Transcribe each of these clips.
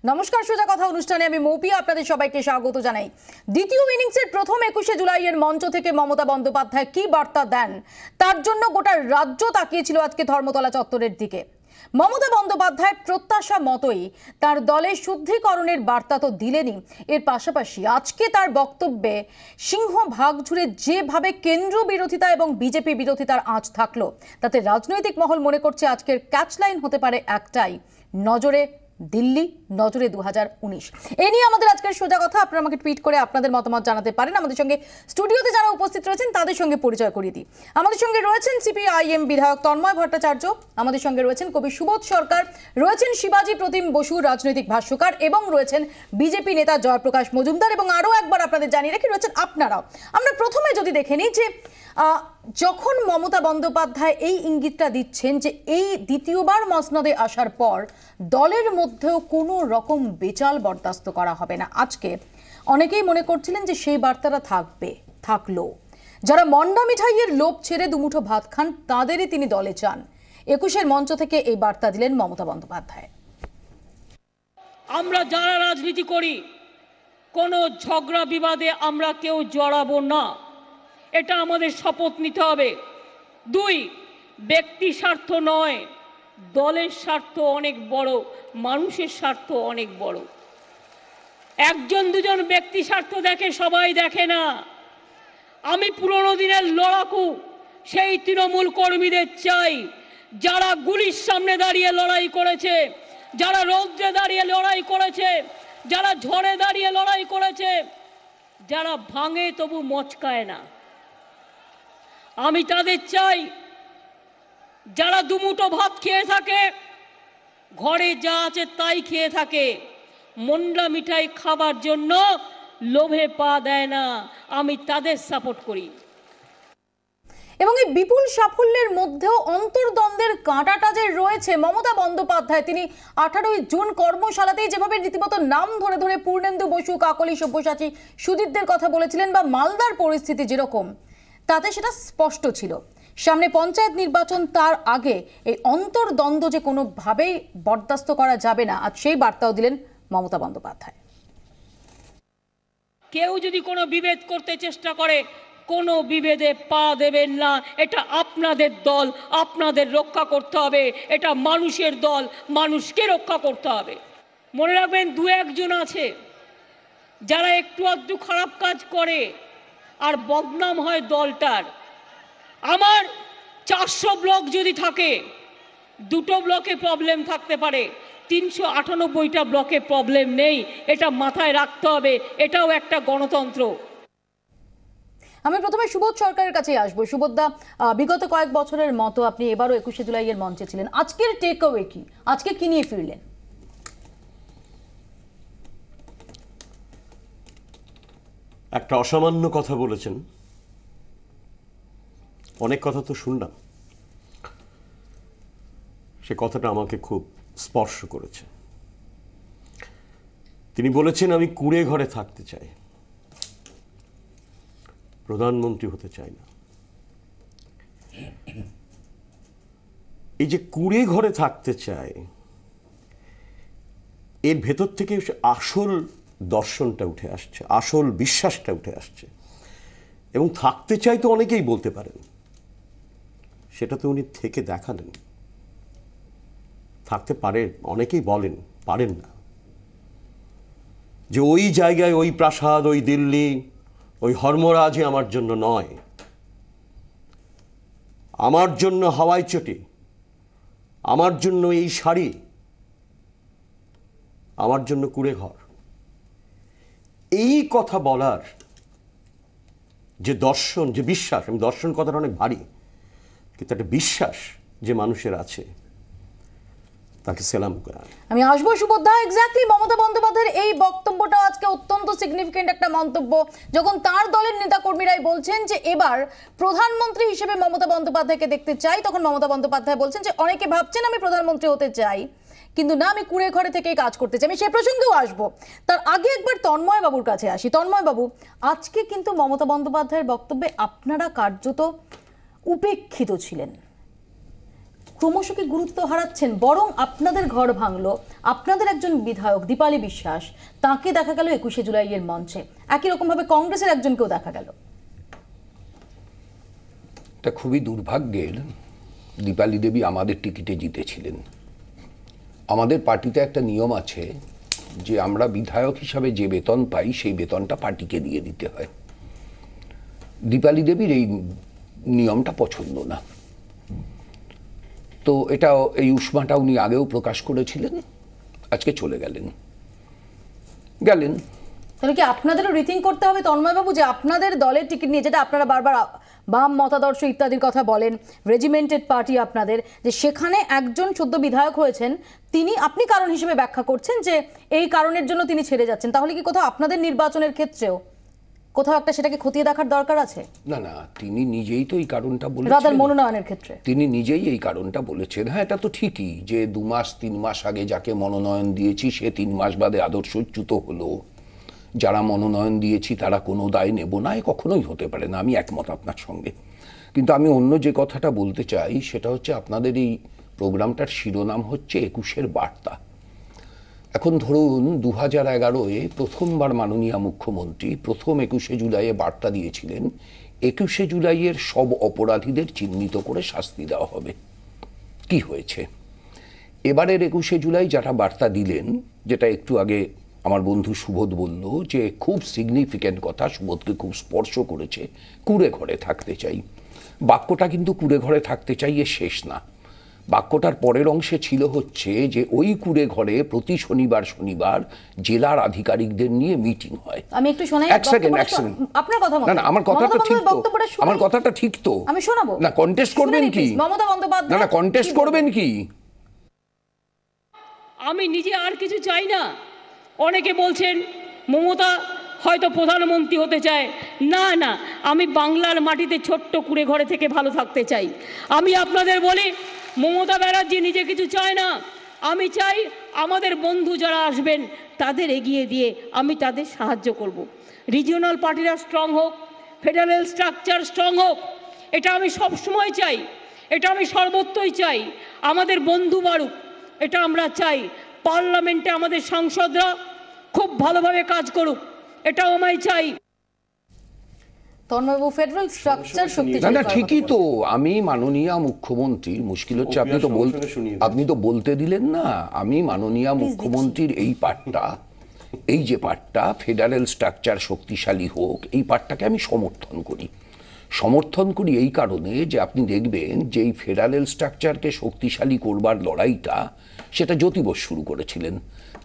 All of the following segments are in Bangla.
নমস্কার, সোজা কথা অনুষ্ঠানে আমি মৌপি আপনাদের সবাইকে স্বাগত জানাই। দ্বিতীয় ইনিংসের প্রথম 21শে জুলাইয়ের মঞ্চ থেকে মমতা বন্দ্যোপাধ্যায় কি বার্তা দেন তার জন্য গোটা রাজ্য তাকিয়েছিল আজকে ধর্মতলা চত্বরের দিকে। মমতা বন্দ্যোপাধ্যায় প্রত্যাশা মতোই তার দলের শুদ্ধিকরণের বার্তা তো দিলেনই, এর পাশাপাশি আজকে তার বক্তব্যে সিংহভাগ জুড়ে যেভাবে কেন্দ্র বিরোধিতা এবং বিজেপি বিরোধিতার আঁচ থাকলো, তাতে রাজনৈতিক মহল মনে করছে আজকের ক্যাচলাইন হতে পারে একটাই, নজরে দিল্লি, নজরে 2019। এ নিয়ে আমাদের আজকের সোজা কথা। আপনারা আমাকে টুইট করে আপনাদের মতামত জানাতে পারেন। আমাদের সঙ্গে স্টুডিওতে যারা উপস্থিত রয়েছেন তাদের সঙ্গে পরিচয় করিয়ে দিই। আমাদের সঙ্গে রয়েছেন সিপিআইএম বিধায়ক তন্ময় ভট্টাচার্য, আমাদের সঙ্গে রয়েছেন কবি সুবোধ সরকার, রয়েছেন শিবাজি প্রতিম বসু রাজনৈতিক ভাষ্যকার, এবং রয়েছেন বিজেপি নেতা জয়প্রকাশ মজুমদার, এবং আরও একবার আপনাদের জানিয়ে রেখে রয়েছেন আপনারাও। আমরা প্রথমে যদি দেখে নিই যে যখন মমতা বন্দ্যোপাধ্যায় এই ইঙ্গিতটা দিচ্ছেন যে এই দ্বিতীয়বার মসনদে আসার পর দলের মধ্যেও কোনো রকম বেচাল বরদাস্ত করা হবে না, আজকে অনেকেই মনে করছিলেন যে সেই বার্তাটা থাকলো। যারা মন্ডা মিঠাইয়ের লোভ ছেড়ে দুমুঠো ভাত খান তাদেরই তিনি দলে চান। 21-এর মঞ্চ থেকে এই বার্তা দিলেন মমতা বন্দ্যোপাধ্যায়। আমরা যারা রাজনীতি করি কোনো ঝগড়া বিবাদে আমরা কেউ জড়াবো না, এটা আমাদের শপথ নিতে হবে। 2, ব্যক্তি স্বার্থ নয়, দলের স্বার্থ অনেক বড়, মানুষের স্বার্থ অনেক বড়। একজন দুজন ব্যক্তি স্বার্থ দেখে, সবাই দেখে না। আমি পুরনো দিনের লড়াকু সেই তৃণমূল কর্মীদের চাই, যারা গুলির সামনে দাঁড়িয়ে লড়াই করেছে, যারা রৌদ্রে দাঁড়িয়ে লড়াই করেছে, যারা ঝড়ে দাঁড়িয়ে লড়াই করেছে, যারা ভাঙে তবু মচকায় না। আমি তাদের চাই যারা দুমুঠো ভাত খেয়ে থাকে, ঘরে যা আছে তাই খেয়ে থাকে, মন্ডা মিঠাই খাবার জন্য লোভে পা দেয় না, আমি তাদের সাপোর্ট করি। এবং এই বিপুল সাফল্যের মধ্যেও অন্তর্দ্বন্দ্বের কাঁটাটা যে রয়েছে, মমতা বন্দ্যোপাধ্যায় তিনি 18ই জুন কর্মশালাতেই যেভাবে রীতিমতো নাম ধরে ধরে পূর্ণেন্দু বসু, কাকলি সব্যসাচী, সুদীপদের কথা বলেছিলেন, বা মালদার পরিস্থিতি যেরকম, তাতে সেটা স্পষ্ট ছিল। সামনে পঞ্চায়েত নির্বাচন, তার আগে এই অন্তর্দ্বন্দ্ব যে কোনোভাবেই বরদাস্ত করা যাবে না, আজ সেই বার্তাও দিলেন মমতা বন্দ্যোপাধ্যায়। কেউ যদি কোনো বিভেদ করতে চেষ্টা করে, কোনো বিভেদে পা দেবেন না। এটা আপনাদের দল, আপনাদের রক্ষা করতে হবে। এটা মানুষের দল, মানুষকে রক্ষা করতে হবে। মনে রাখবেন, 2-1 জন আছে যারা একটু আধটু খারাপ কাজ করে আর বদনাম হয় দলটার। আমার 400 ব্লক যদি থাকে, 2টো ব্লকে প্রবলেম থাকতে পারে, 398টা ব্লকে প্রবলেম নেই। এটা মাথায় রাখতে হবে, এটাও একটা গণতন্ত্র। আমি প্রথমে সুবোধ সরকারের কাছে আসবো। সুবোধদা, বিগত কয়েক বছরের মতো আপনি এবারও 21শে জুলাইয়ের মঞ্চে ছিলেন, আজকের টেক অ্যাওয়ে কি? আজকে কি নিয়ে ফিরলেন? একটা অসামান্য কথা বলেছেন, অনেক কথা তো শুনলাম, সে কথাটা আমাকে খুব স্পর্শ করেছে। তিনি বলেছেন আমি কুঁড়ে ঘরে থাকতে চাই, প্রধানমন্ত্রী হতে চাই না। এই যে কুঁড়ে ঘরে থাকতে চায়, এর ভেতর থেকে আসল দর্শনটা উঠে আসছে, আসল বিশ্বাসটা উঠে আসছে। এবং থাকতে চাই তো অনেকেই বলতে পারেন, সেটা তো উনি থেকে দেখালেন। থাকতে পারে, অনেকেই বলেন, পারেন না। যে ওই জায়গায়, ওই প্রাসাদ, ওই দিল্লি, ওই হর্মরাজই আমার জন্য নয়, আমার জন্য হাওয়াই চটি, আমার জন্য এই শাড়ি, আমার জন্য কুঁড়ে ঘর। এই কথা বলার যে দর্শন, যে বিশ্বাস, আমি দর্শন কথাটা অনেক ভারী, কিন্তু একটা বিশ্বাস যে মানুষের আছে, তাকে সেলাম করা। আমি আসবো সুবোধদা। এক্স্যাক্টলি মমতা বন্দ্যোপাধ্যায়ের এই বক্তব্যটা আজকে অত্যন্ত সিগনিফিকেন্ট একটা মন্তব্য, যখন তার দলের নেতাকর্মীরাই বলছেন যে এবার প্রধানমন্ত্রী হিসেবে মমতা বন্দ্যোপাধ্যায়কে দেখতে চাই, তখন মমতা বন্দ্যোপাধ্যায় বলছেন যে অনেকে ভাবছেন আমি প্রধানমন্ত্রী হতে চাই, কিন্তু না, আমি কুঁড়ে ঘরে থেকেই কাজ করতে চাই। আমি সে প্রসঙ্গেও আসবো, তার আগে একবার তন্ময় বাবুর কাছে আসি। তন্ময় বাবু, আজকে কিন্তু মমতা বন্দ্যোপাধ্যায়ের বক্তব্যে আপনারা কার্যত উপেক্ষিত ছিলেন, ক্রমশ কি গুরুত্ব হারাচ্ছেন? বরং আপনাদের ঘর ভাঙলো আপনাদের একজন বিধায়ক দীপালি বিশ্বাস, তাকে দেখা গেল 21শে জুলাইয়ের মঞ্চে। একই রকম ভাবে কংগ্রেসের একজনকেও দেখা গেল। এটা খুবই দুর্ভাগ্যের, দীপালি দেবী আমাদের টিকিটে জিতেছিলেন। আমাদের পার্টিতে একটা নিয়ম আছে যে আমরা বিধায়ক হিসাবে যে বেতন পাই সেই বেতনটা পার্টিকে দিয়ে দিতে হয়। দীপালি দেবীর এই নিয়মটা পছন্দ না, তো এটা এই উষ্মাটা উনি আগেও প্রকাশ করেছিলেন, আজকে চলে গেলেন। তাহলে কি আপনাদেরও রিথিং করতে হবে তন্ময়বাবু, যে আপনাদের দলের টিকিট নিয়ে, যেটা আপনারা বারবার বাম মতাদর্শ ইত্যাদির কথা বলেন, রেজিমেন্টেড পার্টি আপনাদের, যে সেখানে একজন সদ্য বিধায়ক হয়েছেন, আপনি কারণ হিসেবে ব্যাখ্যা করছেন যে এই কারণের জন্য তিনি ছেড়ে যাচ্ছেন, তাহলে কি কোথাও আপনাদের নির্বাচনের ক্ষেত্রেও কোথাও একটা সেটাকে খতিয়ে দেখার দরকার আছে? না, তিনি নিজেই তো এই কারণটা বলেছেন, রাদার মনোনয়নের ক্ষেত্রে তিনি নিজেই এই কারণটা বলেছেন। হ্যাঁ, এটা তো ঠিকই যে 2 মাস 3 মাস আগে যাকে মনোনয়ন দিয়েছি সে 3 মাস বাদে আদর্শচ্যুত হলো, যারা মনোনয়ন দিয়েছি তারা কোনো দায় নেব না, কখনোই হতে পারে না, আমি একমত আপনার সঙ্গে। কিন্তু আমি অন্য যে কথাটা বলতে চাই সেটা হচ্ছে, আপনাদের এই প্রোগ্রামটার শিরোনাম হচ্ছে 21-এর বার্তা। এখন ধরুন 2011-এ প্রথমবার মাননীয় মুখ্যমন্ত্রী প্রথম 21শে জুলাইয়ে বার্তা দিয়েছিলেন 21শে জুলাইয়ের সব অপরাধীদের চিহ্নিত করে শাস্তি দেওয়া হবে। কি হয়েছে? এবারের 21শে জুলাই যারা বার্তা দিলেন, যেটা একটু আগে আমার বন্ধু সুবোধ বলল যে খুব সিগনিফিক্যান্ট কথা, সুবোধকে খুব স্পর্শ করেছে, কুঁড়ে ঘরে থাকতে চাই। বাক্যটা কিন্তু কুঁড়ে ঘরে থাকতে চাই এ শেষ না, বাক্যটার পরের অংশে ছিল হচ্ছে যে ওই কুঁড়ে ঘরে প্রতি শনিবার জেলার আধিকারিকদের নিয়ে মিটিং হয়। আমি একটু শোনাই, এক সেকেন্ড আপনার কথা মত। না, আমার কথাটা ঠিক তো, আমার কথাটা ঠিক তো, আমি শোনাবো না। কন্টেস্ট করবেন কি মমতা বন্দ্যোপাধ্যায়? না, কন্টেস্ট করবেন কি? আমি নিজে আর কিছু চাই না। অনেকে বলছেন মমতা হয়তো প্রধানমন্ত্রী হতে চায়। না, আমি বাংলার মাটিতে ছোট্ট কুঁড়ে ঘরে থেকে ভালো থাকতে চাই। আমি আপনাদের বলি, মমতা ব্যানার্জি নিজে কিছু চায় না। আমি চাই আমাদের বন্ধু যারা আসবেন তাদের এগিয়ে দিয়ে আমি তাদের সাহায্য করব। রিজিওনাল পার্টিরা স্ট্রং হোক, ফেডারেল স্ট্রাকচার স্ট্রং হোক, এটা আমি সবসময় চাই, এটা আমি সর্বত্রই চাই। আমাদের বন্ধু বাড়ুক, এটা আমরা চাই। পার্লামেন্টে আমাদের সাংসদরা খুব ভালোভাবে কাজ করুক, এটাও আমি চাই। তন্ময়বাবু, ফেডারেল স্ট্রাকচার শক্তিশালী। না, ঠিকই তো। আমি মাননীয় মুখ্যমন্ত্রীর, মুশকিল হচ্ছে আপনি তো বলতে দিলেন না। আমি মাননীয় মুখ্যমন্ত্রীর এই পাঠটা, এই যে পাঠটা ফেডারেল স্ট্রাকচার শক্তিশালী হোক, এই পাঠটাকে আমি সমর্থন করি এই কারণে যে আপনি দেখবেন যে এই ফেডারেল স্ট্রাকচারকে শক্তিশালী করবার লড়াইটা সেটা জ্যোতি বোস শুরু করেছিলেন।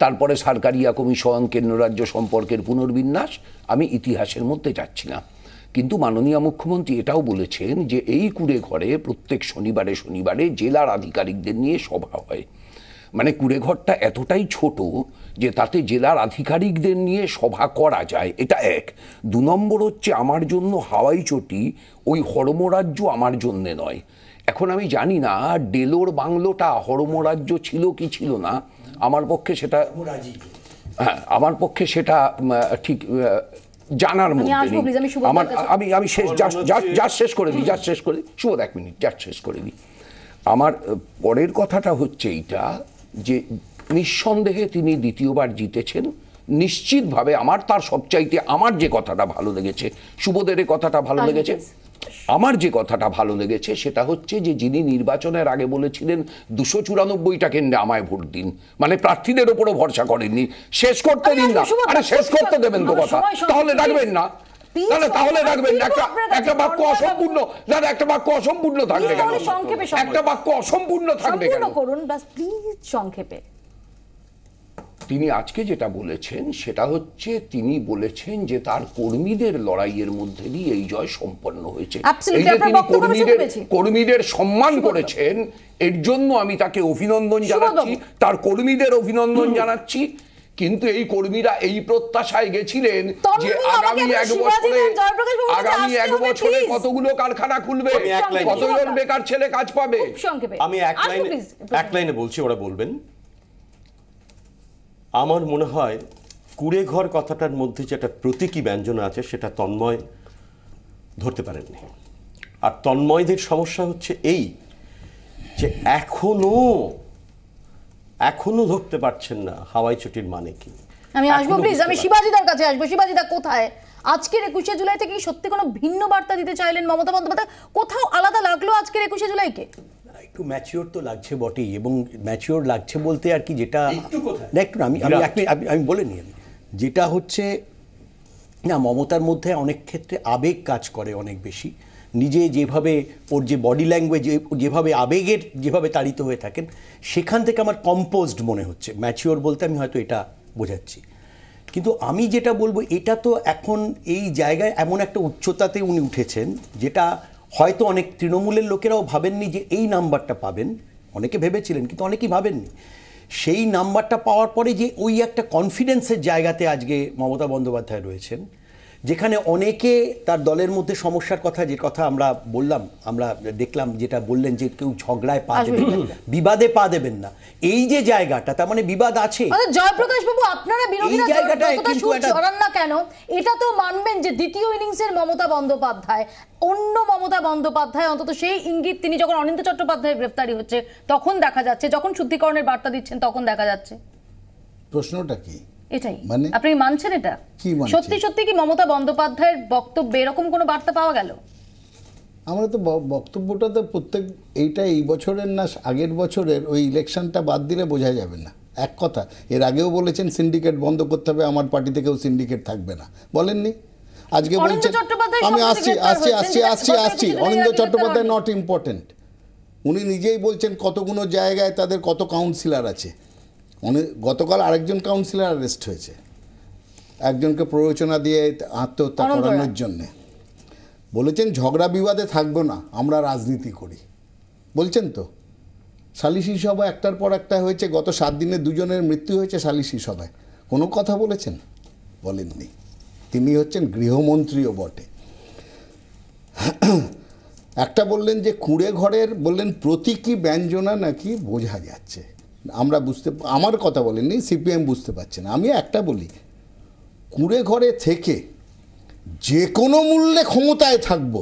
তারপরে সরকারিয়া কমিশন, কেন্দ্র রাজ্য সম্পর্কের পুনর্বিন্যাস, আমি ইতিহাসের মধ্যে যাচ্ছি না। কিন্তু মাননীয় মুখ্যমন্ত্রী এটাও বলেছেন যে এই কুঁড়ে ঘরে প্রত্যেক শনিবারে জেলার আধিকারিকদের নিয়ে সভা হয়। মানে কুঁড়ে ঘরটা এতটাই ছোট যে তাতে জেলার আধিকারিকদের নিয়ে সভা করা যায়, এটা এক। 2 নম্বর হচ্ছে, আমার জন্য হাওয়াই চটি ওই হরমরাজ্য আমার জন্যে নয়। এখন আমি জানি না ডেলোর বাংলোটা হরমরাজ্য ছিল কি ছিল না, আমার পক্ষে সেটা ঠিক জানার মধ্যে নেই। আমি শেষ করে দিই সুবোধ, 1 মিনিট শেষ করে দিই। আমার পরের কথাটা হচ্ছে এইটা যে নিঃসন্দেহে তিনি দ্বিতীয়বার জিতেছেন নিশ্চিতভাবে। তার সবচাইতে আমার যে কথাটা ভালো লেগেছে, সুবোধের কথাটা ভালো লেগেছে, আমার যে কথাটা ভালো লেগেছে সেটা হচ্ছে যে যিনি নির্বাচনের আগে বলেছিলেন 294টা কেন্দ্রে আমায় ভোট দিন, মানে প্রার্থীদের উপরও ভরসা করেননি, শেষ করতে দিন না। আরে শেষ করতে দেবেন তো কথা, তাহলে রাখবেন না, তাহলে রাখবেন না। একটা বাক্য অসম্পূর্ণ, দাদা একটা বাক্য অসম্পূর্ণ থাকবে কেন? একটা বাক্য অসম্পূর্ণ থাকবে কেন? সংক্ষেপে তিনি আজকে যেটা বলেছেন সেটা হচ্ছে, তিনি বলেছেন যে তার কর্মীদের লড়াইয়ের মধ্যে দিয়ে এই জয় সম্পন্ন হয়েছে। এই যে তিনি কর্মীদের সম্মান করেছেন, এর জন্য আমি তাকে অভিনন্দন জানাচ্ছি, তার কর্মীদের অভিনন্দন জানাচ্ছি। কিন্তু এই কর্মীরা এই প্রত্যাশায় গেছিলেন যে আগামী এক বছরে কতগুলো কারখানা খুলবে, কতজন বেকার ছেলে কাজ পাবে। আমি এক লাইনে বলছি, ওরা বলবেন। আমার মনে হয় কুঁড়ে ঘর কথাটার মধ্যে যেটা প্রতীকী ব্যঞ্জন আছে সেটা তন্ময় ধরতে পারেননি। আর তন্ময়দের সমস্যা হচ্ছে এই যে এখনো ধরতে পারছেন না হাওয়াই চটির মানে কি। আমি আসবো প্লিজ, আমি শিবাজিদার কাছে আসবো। শিবাজিদা, কোথায় আজকের 21শে জুলাই থেকে সত্যি কোনো ভিন্ন বার্তা দিতে চাইলেন মমতা বন্দ্যোপাধ্যায়? কোথাও আলাদা লাগলো আজকের 21শে জুলাইকে? একটু ম্যাচিওর তো লাগছে বটেই, এবং ম্যাচিওর লাগছে বলতে আর কি, যেটা একটু আমি বলে নিই, যেটা হচ্ছে না, মমতার মধ্যে অনেক ক্ষেত্রে আবেগ কাজ করে অনেক বেশি। নিজে যেভাবে ওর যে বডি ল্যাঙ্গুয়েজ, যেভাবে আবেগের যেভাবে তাড়িত হয়ে থাকেন, সেখান থেকে আমার কম্পোজড মনে হচ্ছে। ম্যাচিওর বলতে আমি হয়তো এটা বোঝাচ্ছি, কিন্তু আমি যেটা বলবো, এটা তো এখন এই জায়গায় এমন একটা উচ্চতাতে উনি উঠেছেন যেটা হয়তো অনেক তৃণমূলের লোকেরাও ভাবেননি যে এই নাম্বারটা পাবেন। অনেকে ভেবেছিলেন, কিন্তু অনেকেই ভাবেননি। সেই নাম্বারটা পাওয়ার পরে যে ওই একটা কনফিডেন্সের জায়গাতে আজকে মমতা বন্দ্যোপাধ্যায় রয়েছেন, যেখানে অনেকে তার দলের মধ্যে সমস্যার কথা, যে কথা আমরা বললাম, আমরা দেখলাম যেটা বললেন যে কেউ ঝগড়ায় পা দেবেন না, বিবাদে পা দেবেন না, এই যে জায়গাটা, তার মানে বিবাদ আছে। জয়প্রকাশ বাবু, আপনারা বিরোধীরা যতটা সুর চড়ান না কেন, এটা তো মানবেন যে দ্বিতীয় ইনিংসের মমতা বন্দ্যোপাধ্যায়, অন্য মমতা বন্দ্যোপাধ্যায়, অন্তত সেই ইঙ্গিত তিনি যখন অনিন্দ্য চট্টোপাধ্যায়ের গ্রেফতারি হচ্ছে তখন দেখা যাচ্ছে, যখন শুদ্ধিকরণের বার্তা দিচ্ছেন তখন দেখা যাচ্ছে। প্রশ্নটা কি? এটাই মানে আপনি মানছেন এটা? কি মানছেন? সত্যি সত্যি কি মমতা বন্দ্যোপাধ্যায়ের বক্তব্যে এরকম কোনো বার্তা পাওয়া গেল? আমরা তো বক্তব্যটা তো এই বছরের না আগের বছরের, ওই ইলেকশনটা বাদ দিলে বোঝা যাবে না। এক কথা, এর আগেও বলেছেন সিন্ডিকেট বন্ধ করতে হবে, আমার পার্টি থেকেও সিন্ডিকেট থাকবে না, বলেননি? আজকে বলছেন, আমি আসছি অনিন্দ্য চট্টোপাধ্যায় নট ইম্পর্টেন্ট। উনি নিজেই বলছেন কতগুলো জায়গায় তাদের কত কাউন্সিলর আছে। গতকাল আরেকজন কাউন্সিলর অ্যারেস্ট হয়েছে, একজনকে প্ররোচনা দিয়ে আত্মহত্যা করানোর জন্যে। বলেছেন ঝগড়া বিবাদে থাকবো না, আমরা রাজনীতি করি, বলছেন তো। সালিশি সভা একটার পর একটা হয়েছে, গত 7 দিনে 2 জনের মৃত্যু হয়েছে সালিশি সভায়। কোনো কথা বলেছেন? বলেননি। তিনি হচ্ছেন গৃহমন্ত্রীও বটে। একটা বললেন যে কুঁড়ে ঘরের, বললেন প্রতীকী ব্যঞ্জনা নাকি বোঝা যাচ্ছে, আমরা আমার কথা বলেননি, সিপিএম বুঝতে পারছে না। আমি একটা বলি, কুঁড়ে ঘরে থেকে যে কোনো মূল্যে ক্ষমতায় থাকব,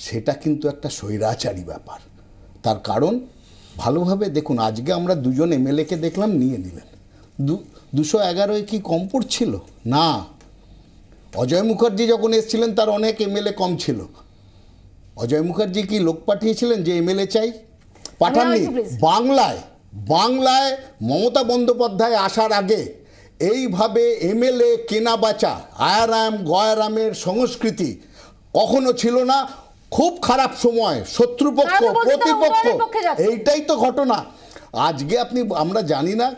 সেটা কিন্তু একটা স্বৈরাচারী ব্যাপার। তার কারণ ভালোভাবে দেখুন, আজকে আমরা 2 জন এমএলএকে দেখলাম নিয়ে নিলেন। 211 কি কম পড়ছিল? না। অজয় মুখার্জি যখন এসেছিলেন তার অনেক এমএলএ কম ছিল। অজয় মুখার্জি কি লোক পাঠিয়েছিলেন যে এমএলএ চাই? পাঠাননি। বাংলায় মমতা বন্দ্যোপাধ্যায় আসার আগে এইভাবে এমএলএ কেনা বাঁচা, আয়ারাম গয়ারামের সংস্কৃতি কখনো ছিল না। খুব খারাপ সময়, শত্রুপক্ষ প্রতিপক্ষ, এইটাই তো ঘটনা। আজকে আমরা জানি না